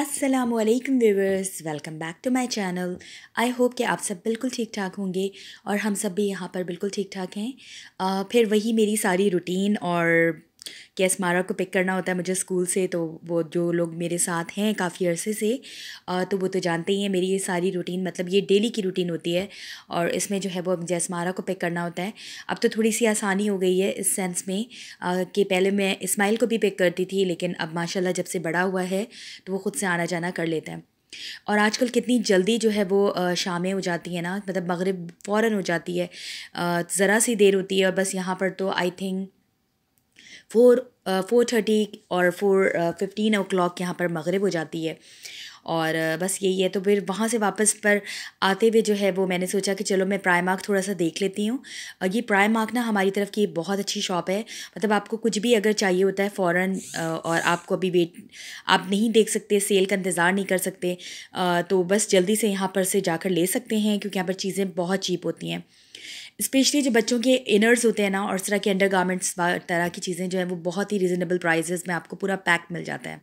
अस्सलामुअलैकुम viewers, welcome back to my channel. I hope कि आप सब बिल्कुल ठीक ठाक होंगे और हम सब भी यहाँ पर बिल्कुल ठीक ठाक हैं। फिर वही मेरी सारी रूटीन और कि अस्मारा को पिक करना होता है मुझे स्कूल से, तो वो जो लोग मेरे साथ हैं काफ़ी अरसे से तो वो तो जानते ही हैं मेरी ये सारी रूटीन, मतलब ये डेली की रूटीन होती है। और इसमें जो है वो मुझे अस्मारा को पिक करना होता है। अब तो थोड़ी सी आसानी हो गई है इस सेंस में कि पहले मैं इस्माइल को भी पिक करती थी, लेकिन अब माशाल्लाह जब से बड़ा हुआ है तो वो ख़ुद से आना जाना कर लेता है। और आजकल कितनी जल्दी जो है वो शामें हो जाती है ना, मतलब मगरिब फ़ौरन हो जाती है। ज़रा सी देर होती है और बस यहाँ पर तो आई थिंक 4:30 और 4:15 यहाँ पर मगरिब हो जाती है। और बस यही है। तो फिर वहाँ से वापस पर आते हुए जो है वो मैंने सोचा कि चलो मैं प्राइमार्क थोड़ा सा देख लेती हूँ। ये प्राइमार्क ना हमारी तरफ की बहुत अच्छी शॉप है। मतलब आपको कुछ भी अगर चाहिए होता है फ़ौरन और आपको अभी आप नहीं देख सकते, सेल का इंतज़ार नहीं कर सकते, तो बस जल्दी से यहाँ पर से जाकर ले सकते हैं, क्योंकि यहाँ पर चीज़ें बहुत चीप होती हैं। स्पेशली जो बच्चों के इनर्स होते हैं ना और इस तरह के अंडर गारमेंट्स तरह की चीज़ें जो हैं वो बहुत ही रीज़नेबल प्राइजेज़ में आपको पूरा पैक मिल जाता है।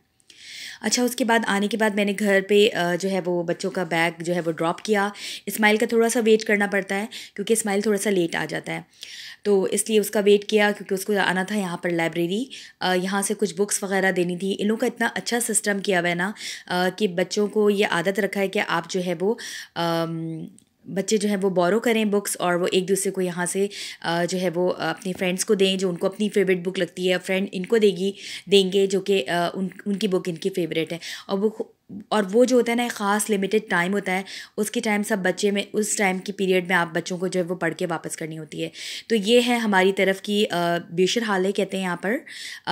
अच्छा, उसके बाद आने के बाद मैंने घर पे जो है वो बच्चों का बैग जो है वो ड्रॉप किया। इस्माइल का थोड़ा सा वेट करना पड़ता है क्योंकि इस्माइल थोड़ा सा लेट आ जाता है, तो इसलिए उसका वेट किया क्योंकि उसको आना था यहाँ पर लाइब्रेरी। यहाँ से कुछ बुक्स वगैरह देनी थी। इन लोगों का इतना अच्छा सिस्टम किया हुआ है ना कि बच्चों को ये आदत रखा है कि आप जो है वो बच्चे जो हैं वो बोरो करें बुक्स, और वो एक दूसरे को यहाँ से जो है वो अपनी फ्रेंड्स को दें जो उनको अपनी फ़ेवरेट बुक लगती है, फ्रेंड इनको देंगे जो कि उनकी बुक इनकी फ़ेवरेट है। और वो जो होता है ना, ख़ास लिमिटेड टाइम होता है, उसके टाइम सब बच्चे में उस टाइम की पीरियड में आप बच्चों को जो है वो पढ़ के वापस करनी होती है। तो ये है हमारी तरफ की बेशर हाले कहते हैं यहाँ पर,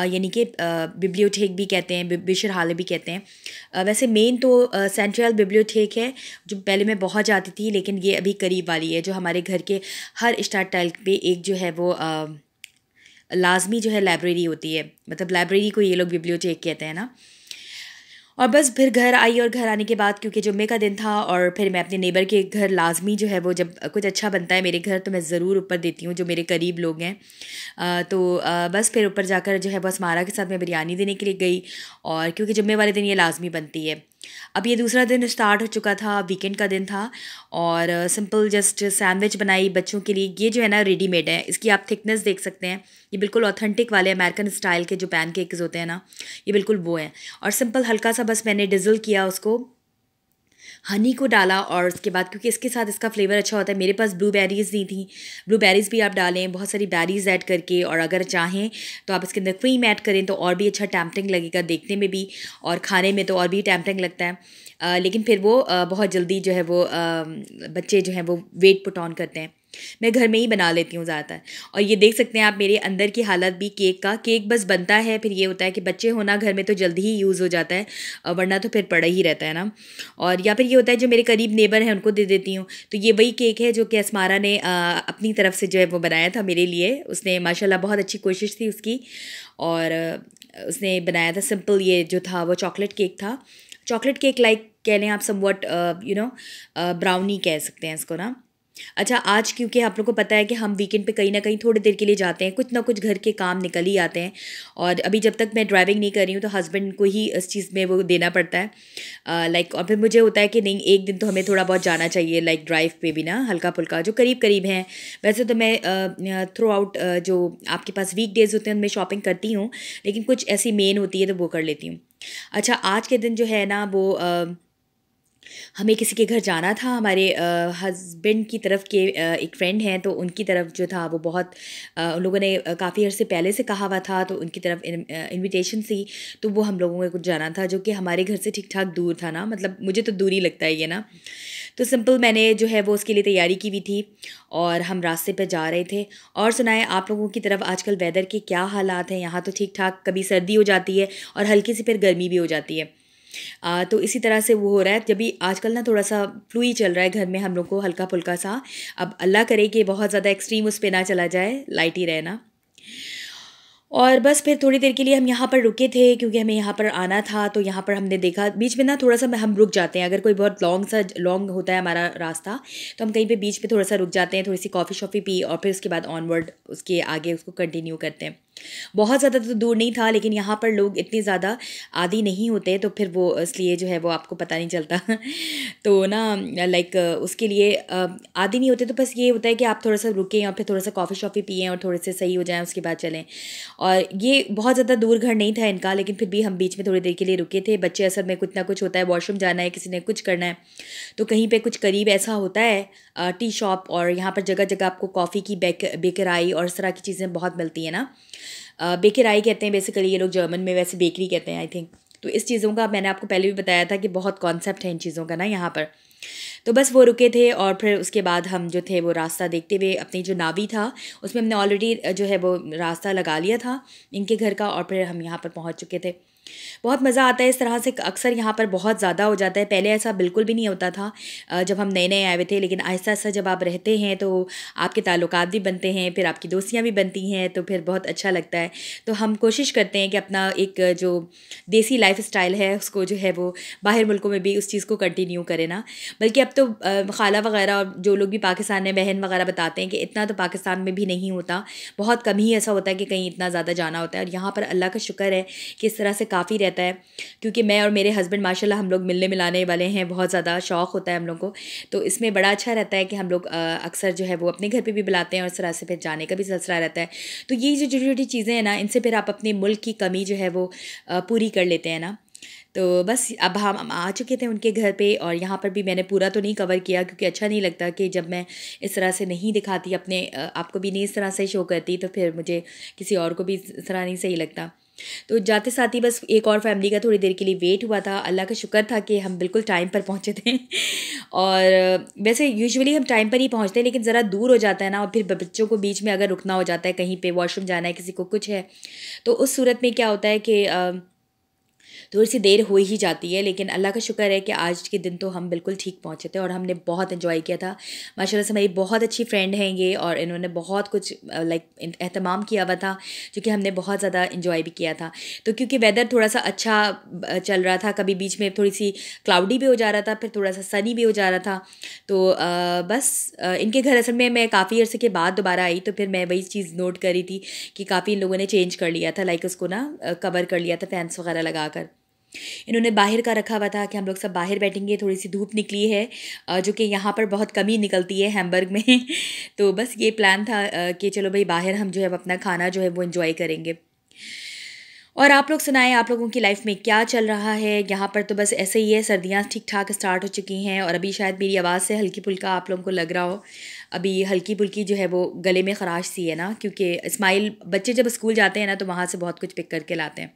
यानी कि बिब्लियोथेक भी कहते हैं, बेशर हाले भी कहते हैं। वैसे मेन तो सेंट्रल बिब्लियोथेक है जो पहले मैं बहुत जाती थी, लेकिन ये अभी करीब वाली है जो हमारे घर के हर स्टार टाइल पे एक जो है वो लाजमी जो है लाइब्रेरी होती है। मतलब लाइब्रेरी को ये लोग बिब्लियोथेक कहते हैं ना। और बस फिर घर आई, और घर आने के बाद क्योंकि जुम्मे का दिन था और फिर मैं अपने नेबर के घर लाजमी जो है वो जब कुछ अच्छा बनता है मेरे घर तो मैं ज़रूर ऊपर देती हूँ जो मेरे करीब लोग हैं। बस फिर ऊपर जाकर जो है बस मारा के साथ मैं बिरयानी देने के लिए गई, और क्योंकि जुम्मे वाले दिन ये लाजमी बनती है। अब ये दूसरा दिन स्टार्ट हो चुका था, वीकेंड का दिन था, और सिंपल जस्ट सैंडविच बनाई बच्चों के लिए। ये जो है ना रेडीमेड है, इसकी आप थिकनेस देख सकते हैं। ये बिल्कुल ऑथेंटिक वाले अमेरिकन स्टाइल के जो पैनकेक्स होते हैं ना, ये बिल्कुल वो हैं। और सिंपल हल्का सा बस मैंने डिज़ल किया उसको, हनी को डाला, और उसके बाद क्योंकि इसके साथ इसका फ्लेवर अच्छा होता है, मेरे पास ब्लूबेरीज़ नहीं थी। ब्लूबेरीज़ भी आप डालें, बहुत सारी बेरीज़ ऐड करके, और अगर चाहें तो आप इसके अंदर क्रीम ऐड करें तो और भी अच्छा टैम्पटिंग लगेगा देखने में भी, और खाने में तो और भी टैम्पटिंग लगता है। लेकिन फिर वो बहुत जल्दी जो है वो बच्चे जो हैं वो वेट पुट ऑन करते हैं। मैं घर में ही बना लेती हूँ ज़्यादातर। और ये देख सकते हैं आप मेरे अंदर की हालत भी केक बस बनता है, फिर ये होता है कि बच्चे होना घर में तो जल्दी ही यूज़ हो जाता है, वरना तो फिर पड़ा ही रहता है ना। और या फिर ये होता है जो मेरे करीब नेबर हैं उनको दे देती हूँ। तो ये वही केक है जो कि अस्मारा ने अपनी तरफ से जो है वो बनाया था मेरे लिए। उसने माशाल्लाह बहुत अच्छी कोशिश थी उसकी, और उसने बनाया था। सिंपल ये जो था वो चॉकलेट केक था। चॉकलेट केक लाइक कह लें आप, समवट ब्राउनी कह सकते हैं इसको ना। अच्छा, आज क्योंकि आप लोगों को पता है कि हम वीकेंड पे कहीं ना कहीं थोड़ी देर के लिए जाते हैं, कुछ ना कुछ घर के काम निकल ही आते हैं। और अभी जब तक मैं ड्राइविंग नहीं कर रही हूँ तो हस्बैंड को ही इस चीज़ में वो देना पड़ता है लाइक। और फिर मुझे होता है कि नहीं, एक दिन तो हमें थोड़ा बहुत जाना चाहिए लाइक ड्राइव पे भी ना, हल्का फुल्का जो करीब करीब हैं। वैसे तो मैं थ्रू आउट जो आपके पास वीक डेज़ होते हैं उनमें शॉपिंग करती हूँ, लेकिन कुछ ऐसी मेन होती है तो वो कर लेती हूँ। अच्छा, आज के दिन जो है ना वो हमें किसी के घर जाना था। हमारे हस्बैंड की तरफ के एक फ्रेंड हैं, तो उनकी तरफ जो था वो बहुत उन लोगों ने काफ़ी अर्से पहले से कहा हुआ था, तो उनकी तरफ इनविटेशन थी। तो वो हम लोगों को कुछ जाना था जो कि हमारे घर से ठीक ठाक दूर था ना, मतलब मुझे तो दूरी लगता है ये ना। तो सिंपल मैंने जो है वो उसके लिए तैयारी की हुई थी, और हम रास्ते पे जा रहे थे। और सुनाएं आप लोगों की तरफ आजकल वेदर के क्या हालात हैं? यहाँ तो ठीक ठाक, कभी सर्दी हो जाती है और हल्की सी फिर गर्मी भी हो जाती है। तो इसी तरह से वो हो रहा है। जब भी आजकल ना थोड़ा सा फ्लू ही चल रहा है घर में हम लोग को, हल्का फुल्का सा। अब अल्लाह करे कि बहुत ज़्यादा एक्सट्रीम उस पे ना चला जाए, लाइट ही रहे ना। और बस फिर थोड़ी देर के लिए हम यहाँ पर रुके थे क्योंकि हमें यहाँ पर आना था। तो यहाँ पर हमने देखा बीच में ना थोड़ा सा हम रुक जाते हैं, अगर कोई बहुत लॉन्ग होता है हमारा रास्ता तो हम कहीं पे बीच पे थोड़ा सा रुक जाते हैं, थोड़ी सी कॉफ़ी शॉफ़ी पी और फिर उसके बाद ऑनवर्ड उसके आगे उसको कंटिन्यू करते हैं। बहुत ज़्यादा तो दूर नहीं था, लेकिन यहाँ पर लोग इतने ज़्यादा आदी नहीं होते, तो फिर वो इसलिए जो है वो आपको पता नहीं चलता तो ना लाइक उसके लिए आदी नहीं होते, तो बस ये होता है कि आप थोड़ा सा रुकें और फिर थोड़ा सा कॉफ़ी शॉफ़ी पिएँ और थोड़े से सही हो जाएँ, उसके बाद चलें। और ये बहुत ज़्यादा दूर घर नहीं था इनका, लेकिन फिर भी हम बीच में थोड़ी देर के लिए रुके थे। बच्चे असल में कुछ ना कुछ होता है, वॉशरूम जाना है, किसी ने कुछ करना है, तो कहीं पे कुछ करीब ऐसा होता है टी शॉप, और यहाँ पर जगह जगह आपको कॉफ़ी की बेकराई और इस तरह की चीज़ें बहुत मिलती हैं ना। बेकराई कहते हैं बेसिकली ये लोग, जर्मन में वैसे बेकरी कहते हैं आई थिंक। तो इस चीज़ों का मैंने आपको पहले भी बताया था कि बहुत कॉन्सेप्ट है इन चीज़ों का ना यहाँ पर। तो बस वो रुके थे, और फिर उसके बाद हम जो थे वो रास्ता देखते हुए, अपनी जो नावी था उसमें हमने ऑलरेडी जो है वो रास्ता लगा लिया था इनके घर का, और फिर हम यहाँ पर पहुँच चुके थे। बहुत मज़ा आता है इस तरह से, अक्सर यहाँ पर बहुत ज़्यादा हो जाता है। पहले ऐसा बिल्कुल भी नहीं होता था जब हम नए नए आए हुए थे, लेकिन आहिस्ता आहिस्ता जब आप रहते हैं तो आपके ताल्लुकात भी बनते हैं, फिर आपकी दोस्तियाँ भी बनती हैं, तो फिर बहुत अच्छा लगता है। तो हम कोशिश करते हैं कि अपना एक जो देसी लाइफ स्टाइल है उसको जो है वो बाहर मुल्कों में भी उस चीज़ को कंटिन्यू करें ना। बल्कि अब तो खाला वगैरह और जो लोग भी पाकिस्तान में बहन वगैरह बताते हैं कि इतना तो पाकिस्तान में भी नहीं होता, बहुत कम ही ऐसा होता है कि कहीं इतना ज़्यादा जाना होता है। और यहाँ पर अल्लाह का शुक्र है कि इस तरह से काफ़ी रहता है, क्योंकि मैं और मेरे हस्बैंड माशाल्लाह हम लोग मिलने मिलाने वाले हैं, बहुत ज़्यादा शौक़ होता है हम लोग को। तो इसमें बड़ा अच्छा रहता है कि हम लोग अक्सर जो है वो अपने घर पे भी बुलाते हैं, और इस तरह से फिर जाने का भी सिलसिला रहता है। तो ये जो छोटी छोटी चीज़ें हैं ना, इनसे फिर आप अपने मुल्क की कमी जो है वो पूरी कर लेते हैं ना। तो बस अब हम आ चुके थे उनके घर पे, और यहाँ पर भी मैंने पूरा तो नहीं कवर किया, क्योंकि अच्छा नहीं लगता कि जब मैं इस तरह से नहीं दिखाती अपने आपको भी नहीं इस तरह से शो करती, तो फिर मुझे किसी और को भी इस तरह नहीं सही लगता। तो जाते साथ ही बस एक और फैमिली का थोड़ी देर के लिए वेट हुआ था। अल्लाह का शुक्र था कि हम बिल्कुल टाइम पर पहुँचे थे और वैसे यूजुअली हम टाइम पर ही पहुँचते हैं, लेकिन ज़रा दूर हो जाता है ना, और फिर बच्चों को बीच में अगर रुकना हो जाता है, कहीं पे वॉशरूम जाना है, किसी को कुछ है, तो उस सूरत में क्या होता है कि थोड़ी सी देर हो ही जाती है। लेकिन अल्लाह का शुक्र है कि आज के दिन तो हम बिल्कुल ठीक पहुँचे थे, और हमने बहुत एंजॉय किया था। माशाल्लाह से मेरी बहुत अच्छी फ्रेंड हैं ये, और इन्होंने बहुत कुछ लाइक एहतमाम किया हुआ था, जो कि हमने बहुत ज़्यादा एंजॉय भी किया था। तो क्योंकि वेदर थोड़ा सा अच्छा चल रहा था, कभी बीच में थोड़ी सी क्लाउडी भी हो जा रहा था, फिर थोड़ा सा सनी भी हो जा रहा था। तो बस इनके घर असल में मैं काफ़ी अर्से के बाद दोबारा आई, तो फिर मैं वही चीज़ नोट कर रही थी कि काफ़ी इन लोगों ने चेंज कर लिया था, लाइक उसको ना कवर कर लिया था फैंस वगैरह लगा कर। इन्होंने बाहर का रखा हुआ था कि हम लोग सब बाहर बैठेंगे, थोड़ी सी धूप निकली है जो कि यहाँ पर बहुत कम ही निकलती है हैम्बर्ग में तो बस ये प्लान था कि चलो भाई बाहर हम जो है अपना खाना जो है वो एंजॉय करेंगे। और आप लोग सुनाएं, आप लोगों की लाइफ में क्या चल रहा है? यहाँ पर तो बस ऐसे ही है, सर्दियाँ ठीक ठाक स्टार्ट हो चुकी हैं, और अभी शायद मेरी आवाज़ से हल्की फुल्का आप लोगों को लग रहा हो, अभी हल्की फुल्की जो है वो गले में ख़राश सी है ना, क्योंकि इस्माइल बच्चे जब स्कूल जाते हैं ना तो वहाँ से बहुत कुछ पिक करके लाते हैं।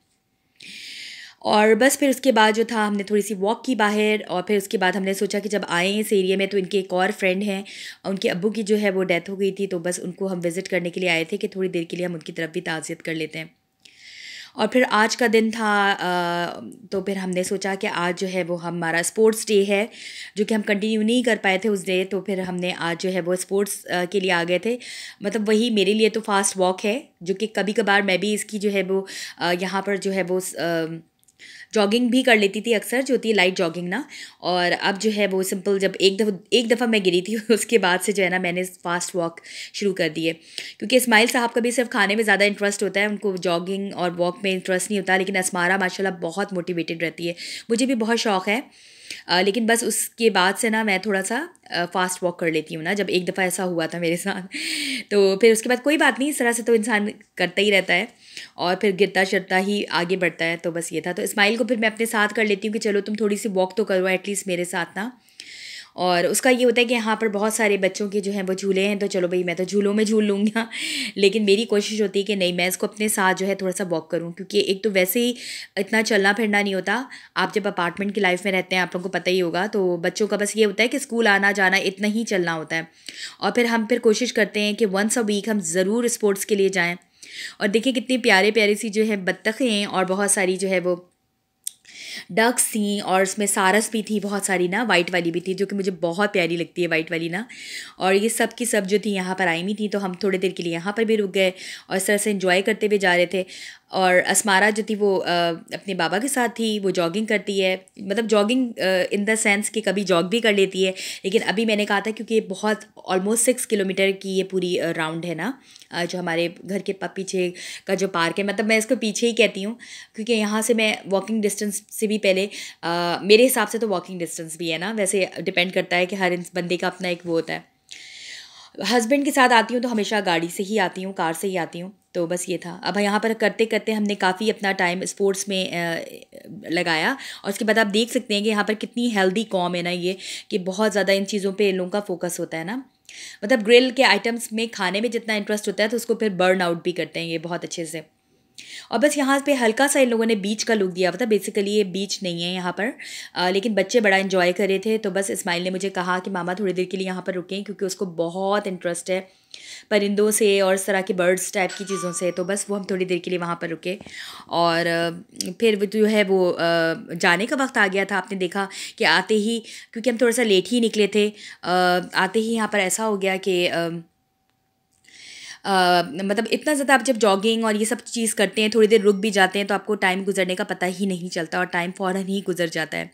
और बस फिर उसके बाद जो था हमने थोड़ी सी वॉक की बाहर, और फिर उसके बाद हमने सोचा कि जब आए इस एरिया में तो इनके एक और फ्रेंड हैं, उनके अब्बू की जो है वो डेथ हो गई थी, तो बस उनको हम विज़िट करने के लिए आए थे कि थोड़ी देर के लिए हम उनकी तरफ भी ताज़ियत कर लेते हैं। और फिर आज का दिन था तो फिर हमने सोचा कि आज जो है वो हमारा स्पोर्ट्स डे है, जो कि हम कंटिन्यू नहीं कर पाए थे उस डे, तो फिर हमने आज जो है वो स्पोर्ट्स के लिए आ गए थे। मतलब वही मेरे लिए तो फास्ट वॉक है, जो कि कभी कभार मैं भी इसकी जो है वो यहाँ पर जो है वो जॉगिंग भी कर लेती थी अक्सर, जो होती है लाइट जॉगिंग ना। और अब जो है वो सिंपल, जब एक दफ़ा मैं गिरी थी उसके बाद से जो है ना मैंने फास्ट वॉक शुरू कर दी है, क्योंकि इस्माइल साहब का भी सिर्फ खाने में ज़्यादा इंटरेस्ट होता है, उनको जॉगिंग और वॉक में इंटरेस्ट नहीं होता। लेकिन असमारा माशाल्लाह बहुत मोटिवेटेड रहती है, मुझे भी बहुत शौक़ है। लेकिन बस उसके बाद से ना मैं थोड़ा सा फ़ास्ट वॉक कर लेती हूँ ना, जब एक दफ़ा ऐसा हुआ था मेरे साथ तो फिर उसके बाद कोई बात नहीं, इस तरह से तो इंसान करता ही रहता है, और फिर गिरता शिरता ही आगे बढ़ता है। तो बस ये था, तो इस्माइल को फिर मैं अपने साथ कर लेती हूँ कि चलो तुम थोड़ी सी वॉक तो करो एटलीस्ट मेरे साथ ना। और उसका ये होता है कि यहाँ पर बहुत सारे बच्चों के जो हैं वो झूले हैं, तो चलो भाई मैं तो झूलों में झूल लूँगी ना लेकिन मेरी कोशिश होती है कि नहीं, मैं इसको अपने साथ जो है थोड़ा सा वॉक करूँ, क्योंकि एक तो वैसे ही इतना चलना फिरना नहीं होता। आप जब अपार्टमेंट की लाइफ में रहते हैं, आप लोगों को पता ही होगा, तो बच्चों का बस ये होता है कि स्कूल आना जाना इतना ही चलना होता है। और फिर हम फिर कोशिश करते हैं कि वंस अ वीक हम ज़रूर स्पोर्ट्स के लिए जाएँ। और देखिए कितनी प्यारे प्यारी सी जो है बत्तखें हैं, और बहुत सारी जो है वो डक्स थी, और उसमें सारस भी थी बहुत सारी ना, वाइट वाली भी थी, जो कि मुझे बहुत प्यारी लगती है वाइट वाली ना। और ये सब की सब जो थी यहाँ पर आई हुई थी, तो हम थोड़ी देर के लिए यहाँ पर भी रुक गए और इस तरह से एंजॉय करते हुए जा रहे थे। और असमारा जो थी वो अपने बाबा के साथ थी, वो जॉगिंग करती है, मतलब जॉगिंग इन द सेंस कि कभी जॉग भी कर लेती है, लेकिन अभी मैंने कहा था क्योंकि ये बहुत ऑलमोस्ट 6 किलोमीटर की ये पूरी राउंड है ना, जो हमारे घर के पीछे का जो पार्क है, मतलब मैं इसको पीछे ही कहती हूँ क्योंकि यहाँ से मैं वॉकिंग डिस्टेंस से भी पहले मेरे हिसाब से तो वॉकिंग डिस्टेंस भी है ना, वैसे डिपेंड करता है कि हर बंदे का अपना एक वो होता है। हस्बैंड के साथ आती हूँ तो हमेशा गाड़ी से ही आती हूँ, कार से ही आती हूँ। तो बस ये था। अब यहाँ पर करते करते हमने काफ़ी अपना टाइम स्पोर्ट्स में लगाया, और उसके बाद आप देख सकते हैं कि यहाँ पर कितनी हेल्दी कॉम है ना ये, कि बहुत ज़्यादा इन चीज़ों पे इन लोगों का फोकस होता है ना, मतलब ग्रिल के आइटम्स में खाने में जितना इंटरेस्ट होता है तो उसको फिर बर्न आउट भी करते हैं ये बहुत अच्छे से। और बस यहाँ पे हल्का सा इन लोगों ने बीच का लुक दिया हुआ था, बेसिकली ये बीच नहीं है यहाँ पर, लेकिन बच्चे बड़ा इन्जॉय कर रहे थे। तो बस इस्माइल ने मुझे कहा कि मामा थोड़ी देर के लिए यहाँ पर रुकें, क्योंकि उसको बहुत इंटरेस्ट है परिंदों से और इस तरह के बर्ड्स टाइप की चीज़ों से। तो बस वो हम थोड़ी देर के लिए वहाँ पर रुके, और फिर वो जो है वो जाने का वक्त आ गया था। आपने देखा कि आते ही, क्योंकि हम थोड़ा सा लेट ही निकले थे, आते ही यहाँ पर ऐसा हो गया कि मतलब इतना ज़्यादा आप जब जॉगिंग और ये सब चीज़ करते हैं, थोड़ी देर रुक भी जाते हैं, तो आपको टाइम गुजरने का पता ही नहीं चलता, और टाइम फ़ौरन ही गुजर जाता है।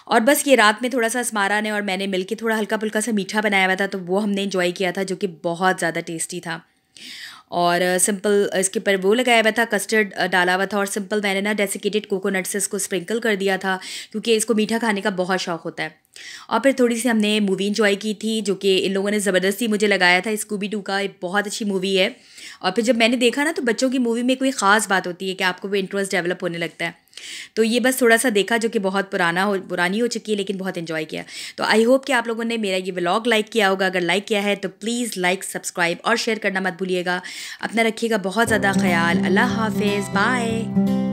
और बस ये रात में थोड़ा सा अस्मारा ने और मैंने मिलके थोड़ा हल्का फुल्का सा मीठा बनाया हुआ था, तो वो हमने एंजॉय किया था, जो कि बहुत ज़्यादा टेस्टी था। और सिंपल इसके ऊपर वो लगाया हुआ था, कस्टर्ड डाला हुआ था, और सिंपल मैंने ना डेसिकेटेड कोकोनट से इसको स्प्रिंकल कर दिया था, क्योंकि इसको मीठा खाने का बहुत शौक होता है। और फिर थोड़ी सी हमने मूवी इंजॉय की थी, जो कि इन लोगों ने ज़बरदस्ती मुझे लगाया था, स्कूबी डू का, एक बहुत अच्छी मूवी है। और फिर जब मैंने देखा ना, तो बच्चों की मूवी में कोई ख़ास बात होती है कि आपको वो इंटरेस्ट डेवलप होने लगता है। तो ये बस थोड़ा सा देखा, जो कि बहुत पुरानी हो चुकी है, लेकिन बहुत इन्जॉय किया। तो आई होप कि आप लोगों ने मेरा ये व्लॉग लाइक किया होगा। अगर लाइक किया है तो प्लीज़ लाइक, सब्सक्राइब और शेयर करना मत भूलिएगा। अपना रखिएगा बहुत ज़्यादा ख्याल। अल्लाह हाफिज़, बाय।